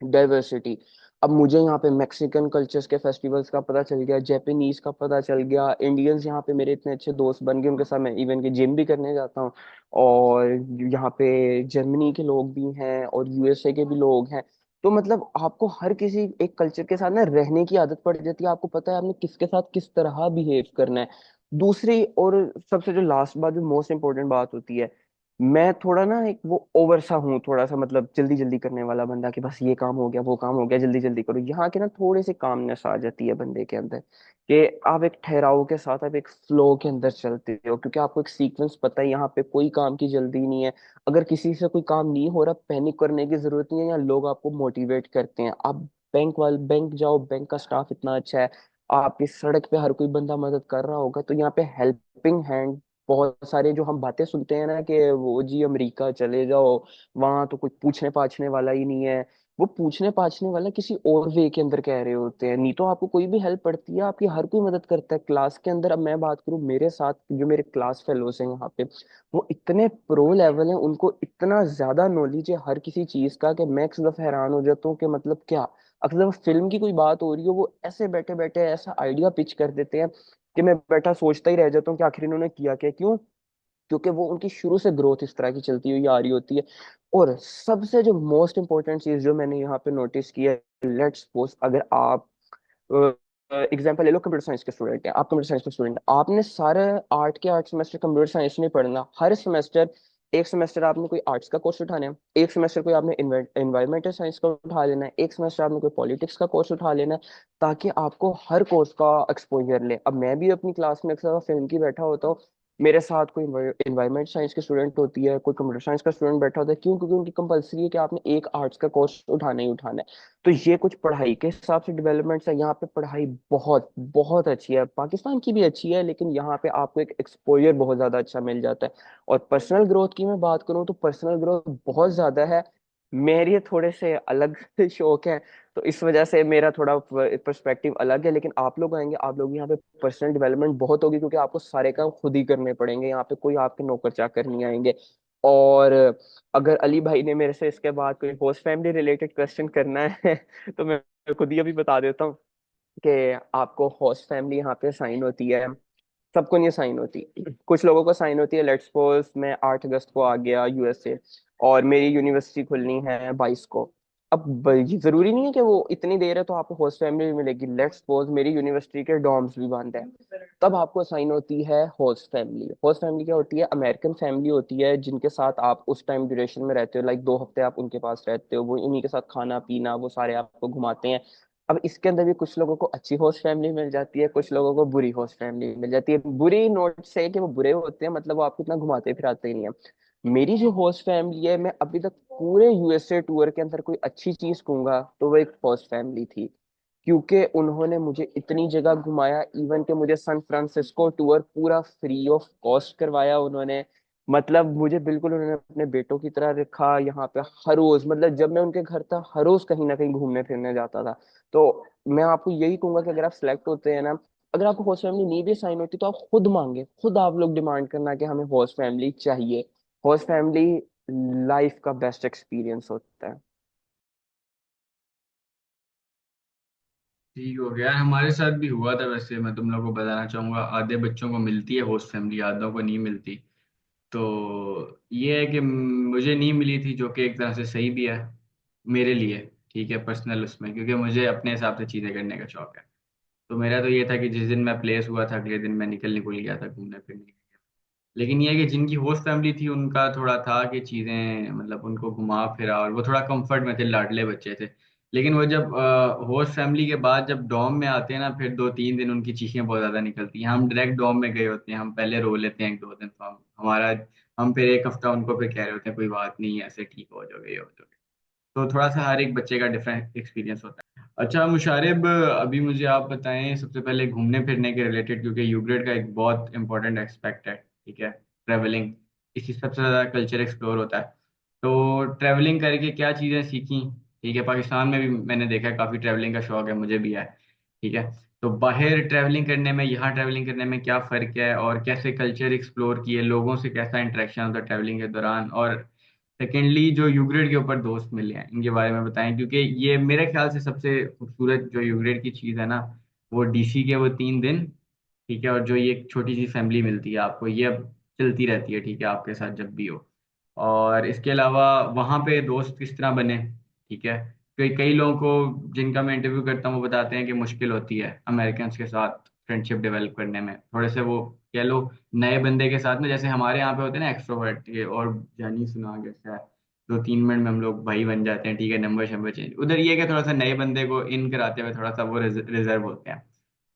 डाइवर्सिटी। अब मुझे यहाँ पे मैक्सिकन कल्चर्स के फेस्टिवल्स का पता चल गया, जापानीज का पता चल गया, इंडियंस यहाँ पे मेरे इतने अच्छे दोस्त बन गए, उनके साथ मैं इवन के जिम भी करने जाता हूँ। और यहाँ पे जर्मनी के लोग भी हैं और यूएसए के भी लोग हैं। तो मतलब आपको हर किसी एक कल्चर के साथ ना रहने की आदत पड़ जाती है, आपको पता है आपने किसके साथ किस तरह बिहेव करना है। दूसरी और सबसे जो लास्ट बात, जो मोस्ट इंपॉर्टेंट बात होती है, मैं थोड़ा ना एक वो ओवर सा हूँ, थोड़ा सा मतलब जल्दी जल्दी करने वाला बंदा, कि बस ये काम हो गया वो काम हो गया जल्दी जल्दी करो। यहाँ के ना थोड़ी सी कामनेस आ जाती है बंदे के अंदर, कि आप एक ठहराव के साथ, आप एक फ्लो के अंदर चलते हो, क्योंकि आपको एक सीक्वेंस पता है, यहाँ पे कोई काम की जल्दी नहीं है। अगर किसी से कोई काम नहीं हो रहा, पैनिक करने की जरूरत नहीं है, यहाँ लोग आपको मोटिवेट करते हैं। आप बैंक जाओ, बैंक का स्टाफ इतना अच्छा है, आपकी सड़क पे हर कोई बंदा मदद कर रहा होगा, तो यहाँ पे हेल्पिंग हैंड बहुत सारे। जो हम बातें सुनते हैं ना कि वो जी अमेरिका चले जाओ, वहां तो कुछ पूछने पाछने वाला ही नहीं है, वो पूछने पाछने वाला किसी और वे के अंदर कह रहे होते हैं। नहीं तो आपको कोई भी हेल्प पड़ती है, आपकी हर कोई मदद करता है क्लास के अंदर। अब मैं बात करूं, मेरे साथ जो मेरे क्लास फेलोज हैं यहाँ पे, वो इतने प्रो लेवल हैं, उनको इतना ज्यादा नॉलेज है हर किसी चीज का, कि मैं अक्सर दफा हैरान हो जाता हूँ कि मतलब क्या। अक्सर फिल्म की कोई बात हो रही हो, वो ऐसे बैठे बैठे ऐसा आइडिया पिच कर देते हैं कि मैं बैठा सोचता ही रह जाता हूँ कि आखिर इन्होंने किया क्या, क्यों? क्योंकि वो उनकी शुरू से ग्रोथ इस तरह की चलती हुई आ रही होती है। और सबसे जो मोस्ट इंपॉर्टेंट चीज जो मैंने यहाँ पे नोटिस की है, लेट्स सपोज अगर आप एग्जांपल ले लो, कंप्यूटर साइंस के स्टूडेंट हैं, आप कंप्यूटर साइंस के स्टूडेंट, आपने सारे आर्ट के 8 सेमेस्टर कंप्यूटर साइंस नहीं पढ़ना। हर सेमेस्टर, एक सेमेस्टर आपने कोई आर्ट्स का कोर्स उठाना है, एक सेमेस्टर कोई आपने एनवायरमेंटल साइंस का उठा लेना है, एक सेमेस्टर आपने कोई पॉलिटिक्स का कोर्स उठा लेना है, ताकि आपको हर कोर्स का एक्सपोजर ले। अब मैं भी अपनी क्लास में अक्सर फिल्म की बैठा होता हूँ, मेरे साथ कोई एनवायरमेंट साइंस की स्टूडेंट होती है, कोई कंप्यूटर साइंस का स्टूडेंट बैठा होता है, क्यों? क्योंकि उनकी कंपलसरी है कि आपने एक आर्ट्स का कोर्स उठाना ही उठाना है। तो ये कुछ पढ़ाई के हिसाब से डेवलपमेंट्स है। यहाँ पे पढ़ाई बहुत बहुत अच्छी है, पाकिस्तान की भी अच्छी है, लेकिन यहाँ पे आपको एक एक्सपोजर बहुत ज्यादा अच्छा मिल जाता है। और पर्सनल ग्रोथ की मैं बात करूँ तो पर्सनल ग्रोथ बहुत ज्यादा है। मेरे थोड़े से अलग शौक है, तो इस वजह से मेरा थोड़ा पर्सपेक्टिव अलग है। लेकिन आप लोग आएंगे, आप लोग यहाँ पे पर्सनल डेवलपमेंट बहुत होगी, क्योंकि आपको सारे काम खुद ही करने पड़ेंगे, यहाँ पे कोई आपके नौकर चाकर नहीं आएंगे। और अगर अली भाई ने मेरे से इसके बाद कोई होस्ट फैमिली रिलेटेड क्वेश्चन करना है तो मैं खुद ही अभी बता देता हूँ कि आपको होस्ट फैमिली यहाँ पे साइन होती है, सबको नहीं साइन होती, कुछ लोगों को साइन होती है। लेट्स सपोज मैं 8 अगस्त को आ गया यूएसए, और मेरी यूनिवर्सिटी खुलनी है 22 को। अब ये जरूरी नहीं है कि वो इतनी देर है तो आपको होस्ट फैमिली मिलेगी। लेट्स सपोज मेरी यूनिवर्सिटी के डॉर्म्स भी बंद है, तब आपको साइन होती है होस्ट फैमिली। होस्ट फैमिली क्या होती है? अमेरिकन फैमिली होती है, जिनके साथ आप उस टाइम ड्यूरेशन में रहते हो, लाइक 2 हफ्ते आप उनके पास रहते हो, वो उन्हीं के साथ खाना पीना वो सारे आपको घुमाते हैं। अब इसके अंदर भी कुछ लोगों को अच्छी होस्ट फैमिली मिल जाती है, कुछ लोगों को बुरी होस्ट फैमिली मिल जाती है। बुरी नोट से कि वो बुरे होते हैं, मतलब वो आपको इतना घुमाते फिराते ही नहीं है। मेरी जो होस्ट फैमिली है, मैं अभी तक पूरे यूएसए टूर के अंदर कोई अच्छी चीज कहूंगा तो वो एक होस्ट फैमिली थी, क्योंकि उन्होंने मुझे इतनी जगह घुमाया। इवन कि मुझे सैन फ्रांसिस्को टूर पूरा फ्री ऑफ कॉस्ट करवाया उन्होंने। मतलब मुझे बिल्कुल उन्होंने अपने बेटों की तरह रखा यहाँ पे। हर रोज, मतलब जब मैं उनके घर था, हर रोज कहीं ना कहीं घूमने फिरने जाता था। तो मैं आपको यही कहूंगा कि अगर आप सिलेक्ट होते हैं ना, अगर आपको होस्ट फैमिली नहीं भी साइन होती तो आप खुद मांगे, खुद आप लोग डिमांड करना कि हमें होस्ट फैमिली चाहिए। होस्ट फैमिली लाइफ का बेस्ट एक्सपीरियंस होता है। ठीक हो गया यार, हमारे साथ भी हुआ था वैसे। मैं तुम लोगों को बताना चाहूंगा, आधे बच्चों को मिलती है होस्ट फैमिली, आधों को नहीं मिलती। तो ये है कि मुझे नहीं मिली थी, जो कि एक तरह से सही भी है मेरे लिए। ठीक है, पर्सनल उसमें, क्योंकि मुझे अपने हिसाब से चीज़ें करने का शौक है। तो मेरा तो ये था कि जिस दिन मैं प्लेस हुआ था अगले दिन मैं निकल गया था घूमने फिरने। लेकिन ये है कि जिनकी होस्ट फैमिली थी उनका थोड़ा था कि चीज़ें मतलब उनको घुमा फिरा, और वो थोड़ा कंफर्ट में थे, लाडले बच्चे थे। लेकिन वो जब होस्ट फैमिली के बाद जब डॉम में आते हैं ना, फिर 2-3 दिन उनकी चीखें बहुत ज़्यादा निकलती हैं। हम डायरेक्ट डॉम में गए होते हैं, हम पहले रो लेते हैं 1-2 दिन, तो हम फिर एक हफ्ता उनको फिर कह रहे होते हैं कोई बात नहीं है, ऐसे ठीक हो जाओगे, ये हो जाओगे। तो थोड़ा सा हर एक बच्चे का डिफरेंट एक्सपीरियंस होता है। अच्छा मुशारिब, अभी मुझे आप बताएं सबसे पहले घूमने फिरने के रिलेटेड, क्योंकि यूग्रेड का एक बहुत इंपॉर्टेंट एस्पेक्ट है, ठीक है, ट्रैवलिंग। इसी सबसे ज़्यादा कल्चर एक्सप्लोर होता है। तो ट्रैवलिंग करके क्या चीज़ें सीखी? ठीक है, पाकिस्तान में भी मैंने देखा है काफ़ी ट्रैवलिंग का शौक है, मुझे भी है। ठीक है, तो बाहर ट्रैवलिंग करने में यहाँ ट्रैवलिंग करने में क्या फ़र्क है, और कैसे कल्चर एक्सप्लोर किए, लोगों से कैसा इंटरेक्शन होता है ट्रैवलिंग के दौरान, और सेकेंडली जो यूग्रेड के ऊपर दोस्त मिले हैं इनके बारे में बताएं, क्योंकि ये मेरे ख्याल से सबसे खूबसूरत जो यूग्रेड की चीज़ है ना, वो डीसी के वो 3 दिन। ठीक है, और जो ये एक छोटी सी फैमिली मिलती है आपको, ये अब चलती रहती है, ठीक है, आपके साथ जब भी हो। और इसके अलावा वहाँ पे दोस्त किस तरह बने? ठीक है, कई लोगों को जिनका मैं इंटरव्यू करता हूँ वो बताते हैं कि मुश्किल होती है अमेरिकन के साथ फ्रेंडशिप डेवलप करने में, थोड़े से वो कह लो नए बंदे के साथ में, जैसे हमारे यहाँ पे होते हैं ना एक्सट्रोवर्ट, ये और जानी सुना जैसा है, 2-3 मिनट में हम लोग भाई बन जाते हैं, ठीक है, नंबर शंबर चेंज। उधर ये है कि थोड़ा सा नए बंदे को इन कराते हुए थोड़ा सा वो रिजर्व होते हैं।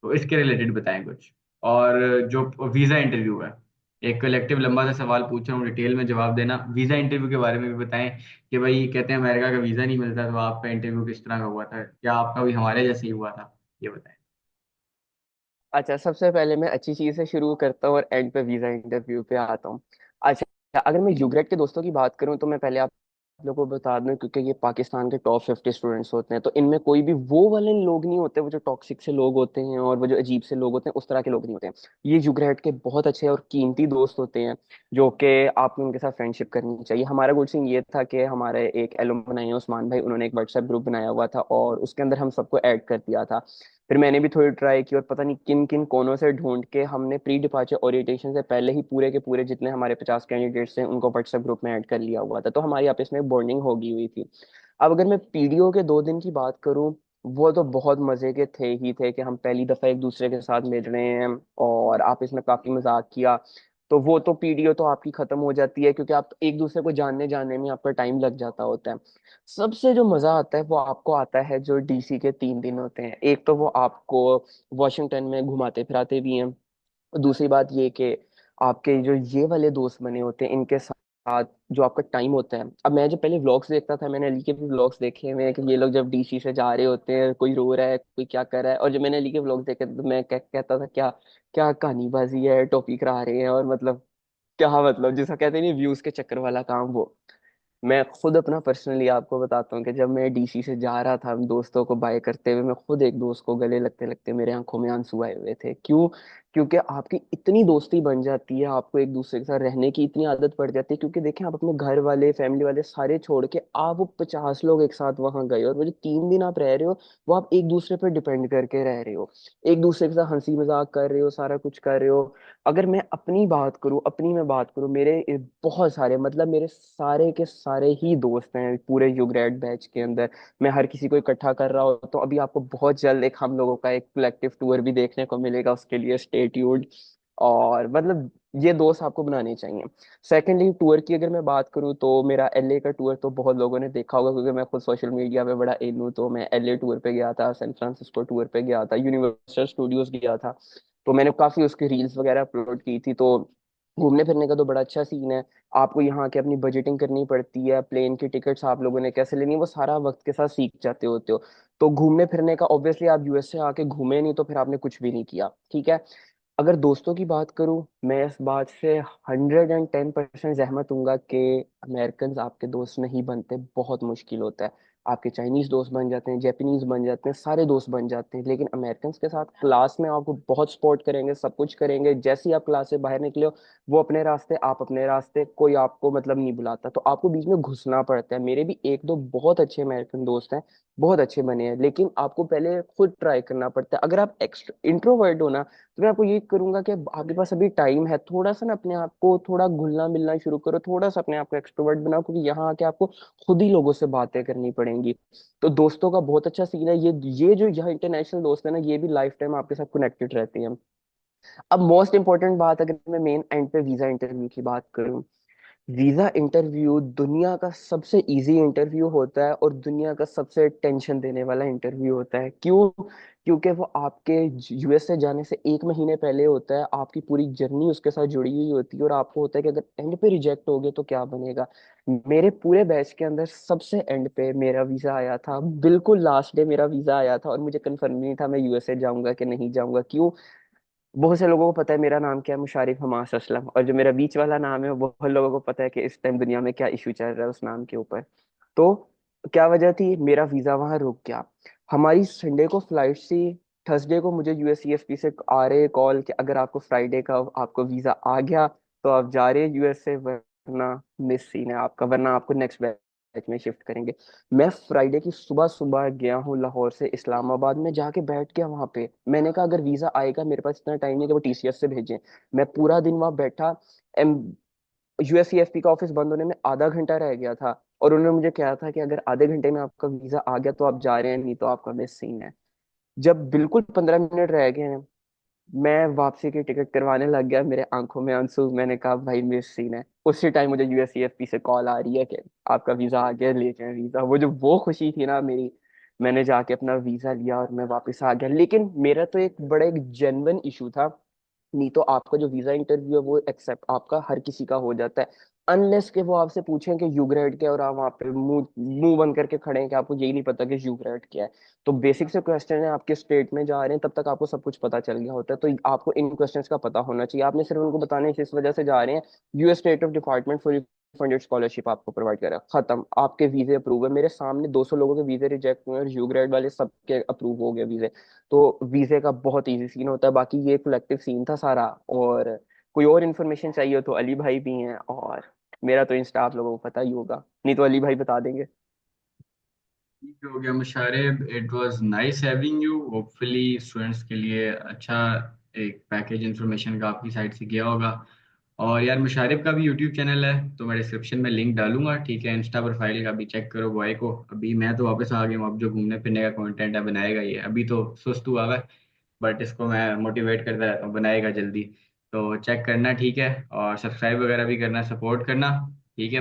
तो इसके रिलेटेड बताएं कुछ। और जो वीज़ा इंटरव्यू है, एक कलेक्टिव लंबा सा सवाल पूछ रहा हूँ, डिटेल में जवाब देना। वीज़ा इंटरव्यू के बारे में भी बताएं कि भाई कहते हैं अमेरिका का वीज़ा नहीं मिलता, तो आपका इंटरव्यू किस तरह का हुआ था, क्या आपका भी हमारे जैसे ही हुआ था, ये बताएं। अच्छा, सबसे पहले मैं अच्छी चीज से शुरू करता हूँ और एंड पे वीजा इंटरव्यू पे आता हूँ। अच्छा, अगर मैं यूग्रेड के दोस्तों की बात करूँ तो मैं पहले आप लोगों को बता दूं, क्योंकि ये पाकिस्तान के टॉप 50 स्टूडेंट्स होते हैं, तो इनमें कोई भी वो वाले लोग नहीं होते, वो जो टॉक्सिक से लोग होते हैं और वो जो अजीब से लोग होते हैं, उस तरह के लोग नहीं होते हैं। ये यूग्रेड के बहुत अच्छे और कीमती दोस्त होते हैं, जो कि आपको उनके साथ फ्रेंडशिप करनी चाहिए। हमारा गुड सीन ये था कि हमारे एक एलुमनाई है उस्मान भाई, उन्होंने एक व्हाट्सएप ग्रुप बनाया हुआ था और उसके अंदर हम सबको ऐड कर दिया था। फिर मैंने भी थोड़ी ट्राई की और पता नहीं किन किन कोनों से ढूंढ के हमने प्री डिपार्चर ओरिएंटेशन से पहले ही पूरे के पूरे जितने हमारे 50 कैंडिडेट्स हैं उनको व्हाट्सएप ग्रुप में ऐड कर लिया हुआ था, तो हमारी आपस में बॉन्डिंग होगी हुई थी। अब अगर मैं पीडीओ के 2 दिन की बात करूं, वो तो बहुत मजे के थे ही थे कि हम पहली दफा एक दूसरे के साथ मिल रहे हैं और आपस में काफी मजाक किया। तो वो तो पीडीओ तो आपकी खत्म हो जाती है, क्योंकि आप एक दूसरे को जानने जानने में आपका टाइम लग जाता होता है। सबसे जो मजा आता है वो आपको आता है जो डीसी के 3 दिन होते हैं। एक तो वो आपको वॉशिंगटन में घुमाते फिराते भी हैं, और दूसरी बात ये कि आपके जो ये वाले दोस्त बने होते हैं इनके साथ जो आपका टाइम होता है। अब मैं जब पहले व्लॉग्स देखता था, मैंने अली के भी व्लॉग्स देखे हुए हैं कि ये लोग जब डीसी से जा रहे होते हैं, कोई रो रहा है कोई क्या कर रहा है, और जब मैंने अली के व्लॉग्स देखे तो मैं कहता था क्या क्या कहानीबाजी है, टॉपिक करा रहे हैं, और मतलब क्या मतलब जिसका कहते नहीं व्यूज के चक्कर वाला काम वो। मैं खुद अपना पर्सनली आपको बताता हूँ कि जब मैं डीसी से जा रहा था दोस्तों को बाय करते हुए, मैं खुद एक दोस्त को गले लगते लगते मेरे आंखों में आंसू आए हुए थे। क्यों? क्योंकि आपकी इतनी दोस्ती बन जाती है, आपको एक दूसरे के साथ रहने की इतनी आदत पड़ जाती है, क्योंकि देखें आप अपने घर वाले फैमिली वाले सारे छोड़ के आप वो 50 लोग एक साथ वहां गए, और वो जो 3 दिन आप रह रहे हो वो आप एक दूसरे पर डिपेंड करके रह रहे हो, एक दूसरे के साथ हंसी मजाक कर रहे हो, सारा कुछ कर रहे हो। अगर मैं अपनी बात करूं, मेरे बहुत सारे मतलब मेरे सारे के सारे ही दोस्त हैं पूरे यूग्रेड बैच के अंदर। मैं हर किसी को इकट्ठा कर रहा हूँ, तो अभी आपको बहुत जल्द एक हम लोगों का एक कलेक्टिव टूर भी देखने को मिलेगा, उसके लिए स्टे ट्यून्ड। और मतलब ये दोस्त आपको बनाने चाहिए। सेकेंडली टूर की अगर मैं बात करूँ तो मेरा एलए का टूर तो बहुत लोगों ने देखा होगा, क्योंकि मैं खुद सोशल मीडिया पे बड़ा इन हूँ। तो मैं एलए टूर पे गया था, सैन फ्रांसिस्को टूर पे गया था, यूनिवर्सल स्टूडियोज गया था। तो मैंने काफी उसकी रील्स वगैरह अपलोड की थी। तो घूमने फिरने का तो बड़ा अच्छा सीन है। आपको यहाँ के अपनी बजटिंग करनी पड़ती है, प्लेन की टिकट्स आप लोगों ने कैसे लेनी है वो सारा वक्त के साथ सीख जाते होते हो। तो घूमने फिरने का ऑब्वियसली आप यूएस से आके घूमे नहीं तो फिर आपने कुछ भी नहीं किया, ठीक है। अगर दोस्तों की बात करूं, मैं इस बात से 110% सहमत हूंगा कि अमेरिकन आपके दोस्त नहीं बनते, बहुत मुश्किल होता है। आपके चाइनीज दोस्त बन जाते हैं, जापानीज बन जाते हैं, सारे दोस्त बन जाते हैं, लेकिन अमेरिकन के साथ क्लास में आपको बहुत सपोर्ट करेंगे, सब कुछ करेंगे। जैसे ही आप क्लास से बाहर निकले हो वो अपने रास्ते, आप अपने रास्ते, कोई आपको मतलब नहीं बुलाता, तो आपको बीच में घुसना पड़ता है। मेरे भी एक दो बहुत अच्छे अमेरिकन दोस्त हैं बहुत अच्छे बने हैं, लेकिन आपको पहले खुद ट्राई करना पड़ता है। अगर आप एक्स्ट्रा इंट्रोवर्ट हो ना, तो मैं आपको ये करूंगा कि आपके पास अभी टाइम है, थोड़ा सा ना अपने आप को थोड़ा घुलना मिलना शुरू करो, थोड़ा सा अपने आप को एक्सट्रोवर्ट बनाओ, क्योंकि यहाँ आके आपको खुद ही लोगों से बातें करनी पड़ेंगी। तो दोस्तों का बहुत अच्छा सीन है, ये जो यहाँ इंटरनेशनल दोस्त है ना, ये भी लाइफ टाइम आपके साथ कनेक्टेड रहते हैं। अब मोस्ट इंपॉर्टेंट बात, अगर मैं मेन एंड पे वीजा इंटरव्यू की बात करूं, वीजा इंटरव्यू दुनिया का सबसे इजी इंटरव्यू होता है और दुनिया का सबसे टेंशन देने वाला इंटरव्यू होता है। क्यों? क्योंकि वो आपके यूएस से जाने से 1 महीने पहले होता है, आपकी पूरी जर्नी उसके साथ जुड़ी हुई होती है, और आपको होता है कि अगर एंड पे रिजेक्ट हो गए तो क्या बनेगा। मेरे पूरे बैच के अंदर सबसे एंड पे मेरा वीजा आया था, बिल्कुल लास्ट डे मेरा वीजा आया था, और मुझे कंफर्म नहीं था मैं यूएसए जाऊंगा कि नहीं जाऊंगा। क्यों? बहुत से लोगों को पता है मेरा नाम क्या है, मुशारिफ हमास असलम, और जो मेरा बीच वाला नाम है वो बहुत लोगों को पता है कि इस टाइम दुनिया में क्या इशू चल रहा है उस नाम के ऊपर। तो क्या वजह थी, मेरा वीजा वहां रुक गया। हमारी संडे को फ्लाइट थी, थर्सडे को मुझे यूएससीएफपी से आ रहे कॉल कि अगर आपको फ्राइडे का आपको वीजा आ गया तो आप जा रहे हैं यूएसए, वरना मिस सीन है आपका, वरना आपको नेक्स्ट बैच में शिफ्ट करेंगे। मैं फ्राइडे की सुबह सुबह गया हूँ लाहौर से इस्लामाबाद में, जाके बैठ गया वहां पे। मैंने कहा अगर वीजा आएगा, मेरे पास इतना टाइम नहीं है कि वो टीसीएस से भेजें। मैं पूरा दिन वहां बैठा। यूएससीएफपी का ऑफिस बंद होने में आधा घंटा रह गया था, और उन्होंने मुझे कहा था कि अगर आधे घंटे में आपका वीजा आ गया तो आप जा रहे हैं, नहीं तो आपका मिस सीन है। जब बिल्कुल 15 मिनट रह गए हैं, मैं वापसी की टिकट करवाने लग गया, मेरे आंखों में आंसू। मैंने कहा भाई मिस सीन है। उसी टाइम मुझे यूएससीएफपी से कॉल आ रही है कि आपका वीजा आ गया, ले जाए वीजा। वो खुशी थी ना मेरी, मैंने जाके अपना वीजा लिया और मैं वापस आ गया। लेकिन मेरा तो एक बड़ा एक जेन्युइन इशू था। नहीं तो आपका जो वीजा इंटरव्यू है वो एक्सेप्ट आपका हर किसी का हो जाता है, अनलेस के वो आपसे पूछें कि यू ग्रेड क्या है, और आप वहाँ पे मुंह मुंह बंद करके खड़े हैं कि आपको यही नहीं पता कि यू ग्रेड क्या है। तो बेसिक से क्वेश्चन है, आपके स्टेट में जा रहे हैं तब तक आपको सब कुछ पता चल गया होता है, तो आपको इन क्वेश्चंस का पता होना चाहिए। आपने सिर्फ उनको बताने इस वजह से जा रहे हैं, US state of department full funded scholarship आपको प्रोवाइड करा, खत्म, आपके वीजे अप्रूव है। मेरे सामने 200 लोगों के वीजे रिजेक्ट हुए और यू ग्रेड वाले सबके अप्रूव हो गए वीजे। तो वीजे का बहुत इजी सीन होता है। बाकी ये कलेक्टिव सीन था सारा। और कोई और इन्फॉर्मेशन चाहिए हो तो अली भाई भी हैं, और मेरा तो इंस्टा आप लोगों को पता ही होगा, नहीं तो अली भाई बता देंगे। ठीक हो गया Musharib, it was nice having you. Hopefully students के लिए अच्छा एक पैकेज इंफॉर्मेशन का आपकी साइड से गया होगा। और यार मुशारिब का भी यूट्यूब चैनल है, तो मैं डिस्क्रिप्शन में लिंक डालूंगा, ठीक है। इंस्टा प्रोफाइल का भी चेक करो बॉय को। अभी मैं तो वापस आ गया हूँ, अब जो घूमने फिरने का कंटेंट है बनाएगा ये, अभी तो सुस्त हुआ हुआ है, बट इसको मैं मोटिवेट करता रहता हूँ, बनाएगा जल्दी। तो चेक करना, ठीक है। और सब्सक्राइब वगैरह भी करना, सपोर्ट करना, ठीक है।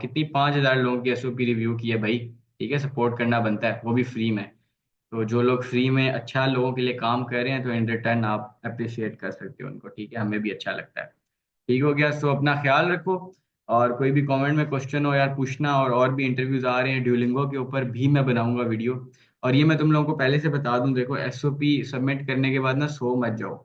कितनी 5,000 लोगों की एसओपी रिव्यू की है भाई, ठीक है। सपोर्ट करना बनता है, वो भी फ्री में। तो जो लोग फ्री में अच्छा लोगों के लिए काम कर रहे हैं, तो इन रिटर्न आप अप्रिशिएट कर सकते हो उनको, ठीक है। हमें भी अच्छा लगता है। ठीक हो गया, सो अपना ख्याल रखो। और कोई भी कमेंट में क्वेश्चन हो यार पूछना, और भी इंटरव्यूज आ रहे हैं ड्यूलिंगो के ऊपर भी मैं बनाऊंगा वीडियो। और ये मैं तुम लोगों को पहले से बता दूं, देखो एसओपी सबमिट करने के बाद ना सो मत जाओ,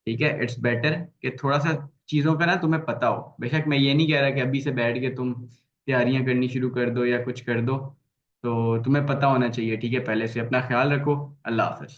ठीक है। इट्स बेटर कि थोड़ा सा चीज़ों का ना तुम्हें पता हो। बेशक मैं ये नहीं कह रहा कि अभी से बैठ के तुम तैयारियां करनी शुरू कर दो या कुछ कर दो, तो तुम्हें पता होना चाहिए, ठीक है। पहले से अपना ख्याल रखो। अल्लाह हाफिज।